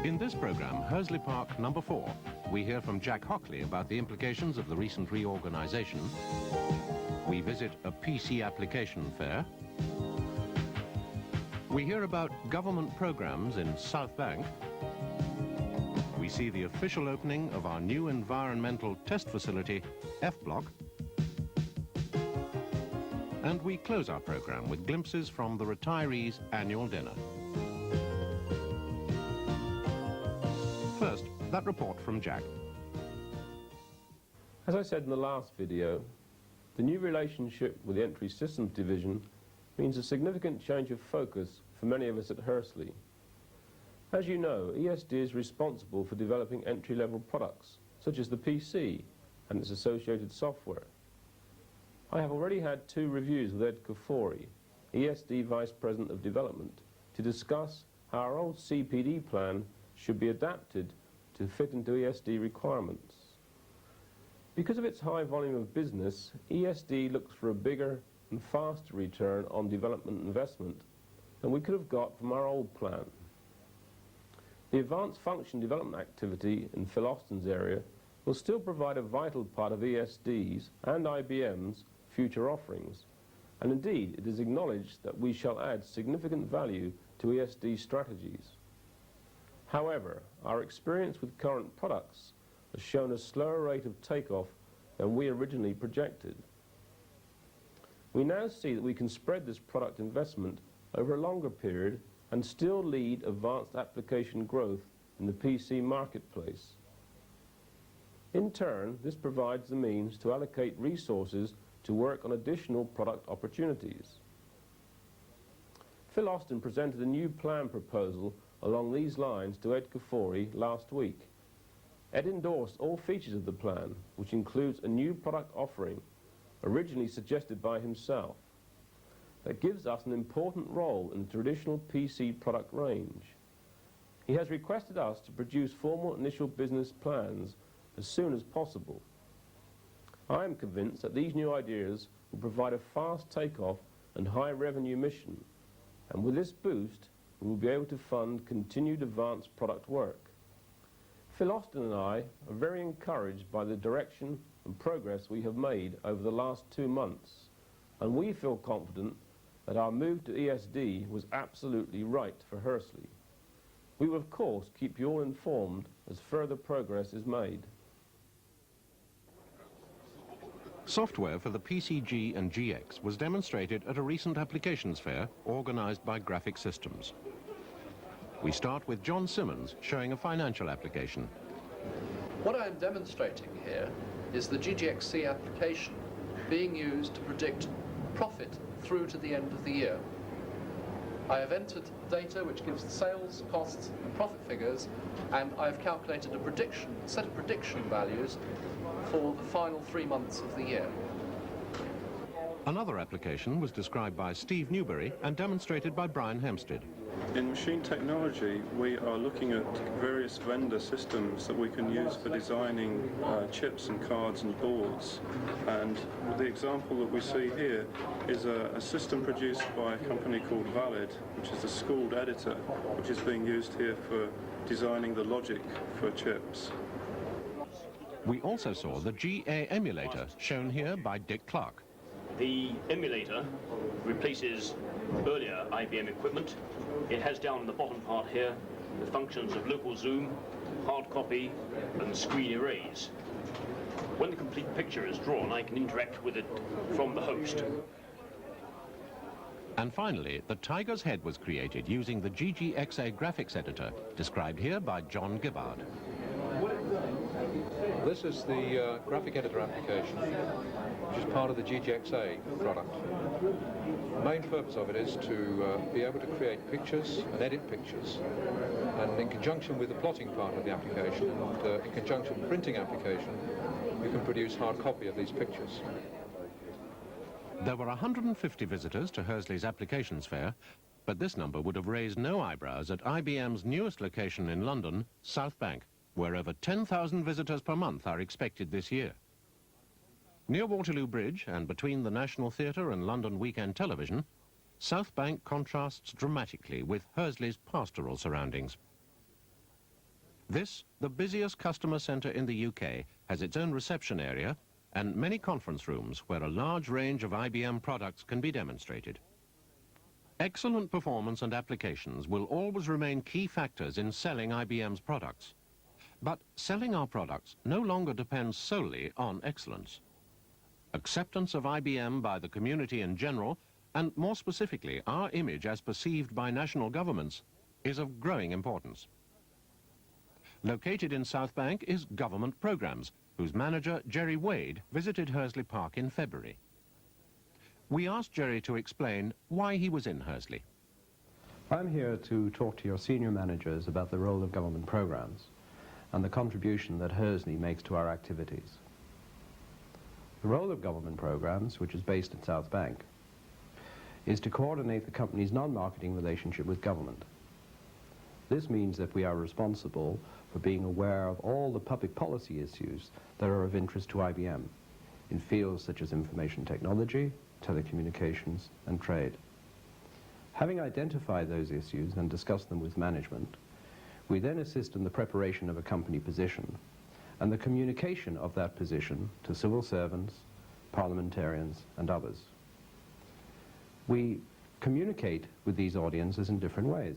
In this program, Hursley Park number 4, we hear from Jack Hockley about the implications of the recent reorganization. We visit a PC application fair. We hear about government programs in South Bank. We see the official opening of our new environmental test facility, F Block. And we close our program with glimpses from the retirees' annual dinner. First, that report from Jack. As I said in the last video, the new relationship with the Entry Systems Division means a significant change of focus for many of us at Hursley. As you know, ESD is responsible for developing entry-level products, such as the PC and its associated software. I have already had 2 reviews with Ed Kafori, ESD Vice President of Development, to discuss how our old CPD plan should be adapted to fit into ESD requirements. Because of its high volume of business, ESD looks for a bigger and faster return on development investment than we could have got from our old plan. The advanced function development activity in Phil Austin's area will still provide a vital part of ESD's and IBM's future offerings, and indeed it is acknowledged that we shall add significant value to ESD strategies. However, our experience with current products has shown a slower rate of takeoff than we originally projected. We now see that we can spread this product investment over a longer period and still lead advanced application growth in the PC marketplace. In turn, this provides the means to allocate resources to work on additional product opportunities. Phil Austin presented a new plan proposal along these lines to Ed Kafori last week. Ed endorsed all features of the plan, which includes a new product offering, originally suggested by himself, that gives us an important role in the traditional PC product range. He has requested us to produce formal initial business plans as soon as possible. I am convinced that these new ideas will provide a fast takeoff and high revenue mission, and with this boost, we will be able to fund continued advanced product work. Phil Austin and I are very encouraged by the direction and progress we have made over the last 2 months, and we feel confident that our move to ESD was absolutely right for Hursley. We will of course keep you all informed as further progress is made. Software for the PCG and GX was demonstrated at a recent applications fair organized by Graphic Systems. We start with John Simmons showing a financial application. What I am demonstrating here is the GGXC application being used to predict profit through to the end of the year. I have entered data which gives the sales, costs and profit figures, and I have calculated a set of prediction values for the final 3 months of the year. Another application was described by Steve Newberry and demonstrated by Brian Hempstead. In machine technology, we are looking at various vendor systems that we can use for designing chips and cards and boards. And the example that we see here is a system produced by a company called Valid, which is a schooled editor, which is being used here for designing the logic for chips. We also saw the GA emulator shown here by Dick Clark. The emulator replaces earlier IBM equipment. It has down in the bottom part here the functions of local zoom, hard copy and screen erase. When the complete picture is drawn, I can interact with it from the host. And finally, the tiger's head was created using the GGXA graphics editor, described here by John Gibbard. This is the graphic editor application, which is part of the GGXA product. The main purpose of it is to be able to create pictures and edit pictures, and in conjunction with the plotting part of the application and in conjunction with the printing application, you can produce hard copy of these pictures. There were 150 visitors to Hursley's applications fair, but this number would have raised no eyebrows at IBM's newest location in London, South Bank, where over 10,000 visitors per month are expected this year. Near Waterloo Bridge and between the National Theatre and London Weekend Television, South Bank contrasts dramatically with Hursley's pastoral surroundings. This, the busiest customer centre in the UK, has its own reception area and many conference rooms where a large range of IBM products can be demonstrated. Excellent performance and applications will always remain key factors in selling IBM's products. But selling our products no longer depends solely on excellence. Acceptance of IBM by the community in general, and more specifically our image as perceived by national governments, is of growing importance. Located in South Bank is Government Programs, whose manager, Jerry Wade, visited Hursley Park in February. We asked Jerry to explain why he was in Hursley. I'm here to talk to your senior managers about the role of government programs and the contribution that Hursley makes to our activities. The role of government programs, which is based at South Bank, is to coordinate the company's non-marketing relationship with government. This means that we are responsible for being aware of all the public policy issues that are of interest to IBM in fields such as information technology, telecommunications, and trade. Having identified those issues and discussed them with management, we then assist in the preparation of a company position and the communication of that position to civil servants, parliamentarians, and others. We communicate with these audiences in different ways.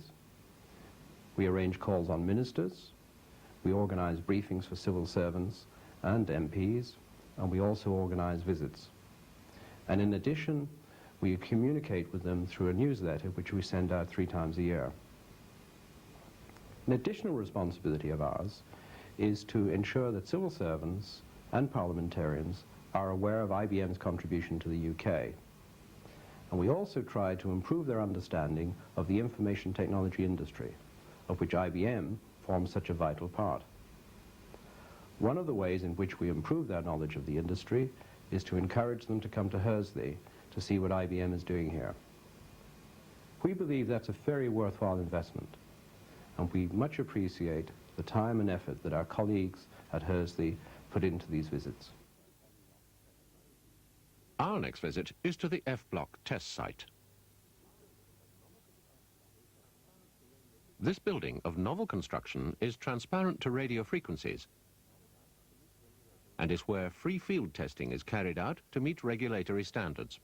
We arrange calls on ministers, we organize briefings for civil servants and MPs, and we also organize visits. And in addition, we communicate with them through a newsletter which we send out 3 times a year. An additional responsibility of ours is to ensure that civil servants and parliamentarians are aware of IBM's contribution to the UK. And we also try to improve their understanding of the information technology industry, of which IBM forms such a vital part. One of the ways in which we improve their knowledge of the industry is to encourage them to come to Hursley to see what IBM is doing here. We believe that's a very worthwhile investment, and we much appreciate the time and effort that our colleagues at Hursley put into these visits. Our next visit is to the F Block test site. This building of novel construction is transparent to radio frequencies and is where free field testing is carried out to meet regulatory standards.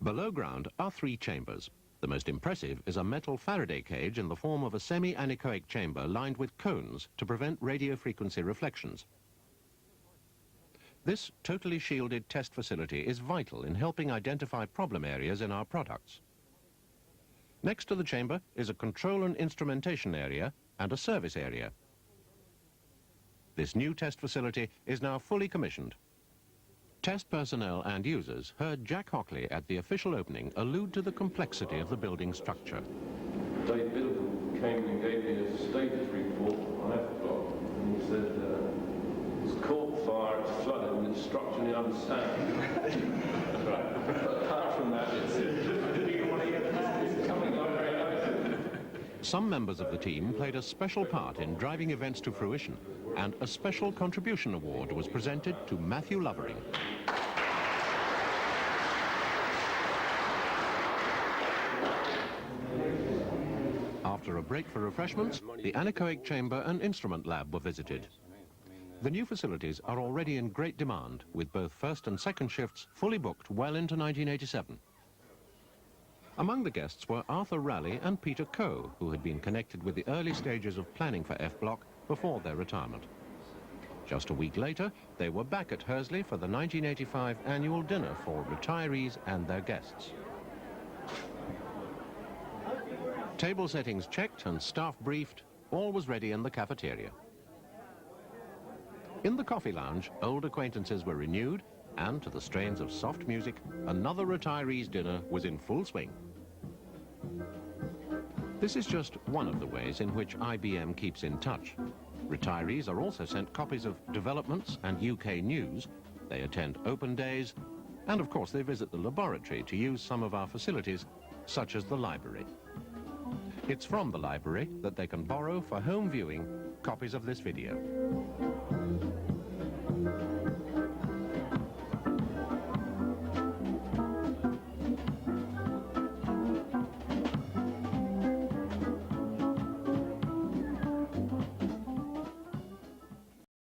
Below ground are 3 chambers. The most impressive is a metal Faraday cage in the form of a semi-anechoic chamber lined with cones to prevent radio frequency reflections. This totally shielded test facility is vital in helping identify problem areas in our products. Next to the chamber is a control and instrumentation area and a service area. This new test facility is now fully commissioned. Test personnel and users heard Jack Hockley at the official opening allude to the complexity of the building structure. Dave Biddle came and gave me a status report on F Block, and he said, it's caught fire, it's flooded, and it's structurally unsound. That's right. But apart from that, it's coming along very nicely. Some members of the team played a special part in driving events to fruition, and a special contribution award was presented to Matthew Lovering. After a break for refreshments, the anechoic chamber and instrument lab were visited. The new facilities are already in great demand, with both first and second shifts fully booked well into 1987. Among the guests were Arthur Raleigh and Peter Coe, who had been connected with the early stages of planning for F Block before their retirement. Just a week later, they were back at Hursley for the 1985 annual dinner for retirees and their guests. Table settings checked and staff briefed, all was ready in the cafeteria. In the coffee lounge, old acquaintances were renewed, and to the strains of soft music, another retirees' dinner was in full swing. This is just one of the ways in which IBM keeps in touch. Retirees are also sent copies of developments and UK news. They attend open days, and of course they visit the laboratory to use some of our facilities, such as the library. It's from the library that they can borrow for home viewing copies of this video.